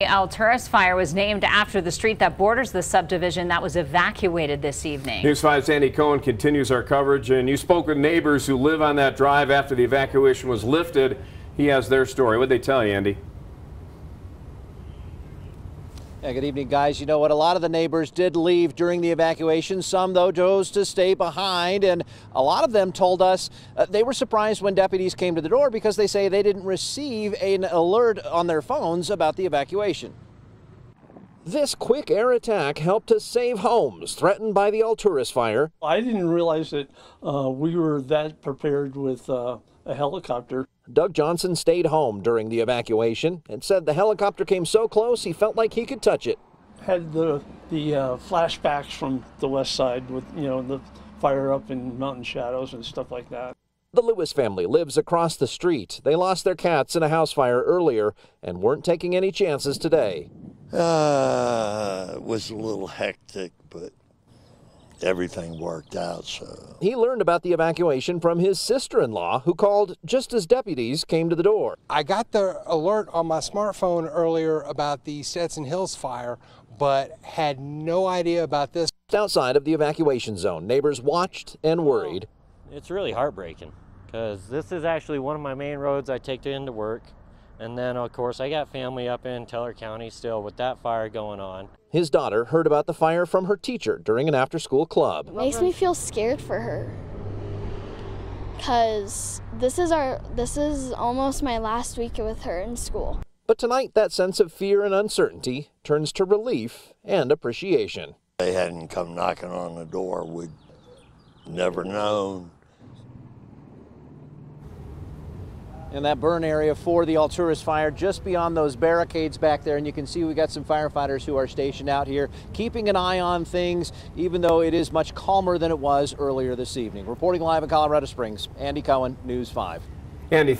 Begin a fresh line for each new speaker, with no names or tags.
The Alturas fire was named after the street that borders the subdivision that was evacuated this evening.
News 5's Andy Cohen continues our coverage, and you spoke with neighbors who live on that drive after the evacuation was lifted. He has their story. What'd they tell you, Andy?
Yeah, good evening, guys. You know what? A lot of the neighbors did leave during the evacuation. Some, though, chose to stay behind. And a lot of them told us they were surprised when deputies came to the door because they say they didn't receive an alert on their phones about the evacuation. This quick air attack helped to save homes threatened by the Alturas fire.
I didn't realize that we were that prepared with a helicopter.
Doug Johnson stayed home during the evacuation and said the helicopter came so close he felt like he could touch it.
Had the flashbacks from the west side with, the fire up in mountain shadows and stuff like that.
The Lewis family lives across the street. They lost their cats in a house fire earlier and weren't taking any chances today.
It was a little hectic, but everything worked out. So
he learned about the evacuation from his sister-in-law, who called just as deputies came to the door.
I got the alert on my smartphone earlier about the Stetson Hills fire, but had no idea about this.
Outside of the evacuation zone, neighbors watched and worried.
It's really heartbreaking because this is actually one of my main roads I take into work. And then, of course, I got family up in Teller County still with that fire going on.
His daughter heard about the fire from her teacher during an after-school club.
It makes me feel scared for her because this is almost my last week with her in school.
But tonight, that sense of fear and uncertainty turns to relief and appreciation.
If they hadn't come knocking on the door, we'd never known.
And that burn area for the Alturas fire just beyond those barricades back there, and you can see we got some firefighters who are stationed out here keeping an eye on things, even though it is much calmer than it was earlier this evening. Reporting live in Colorado Springs, Andy Cohen, News 5.
Andy,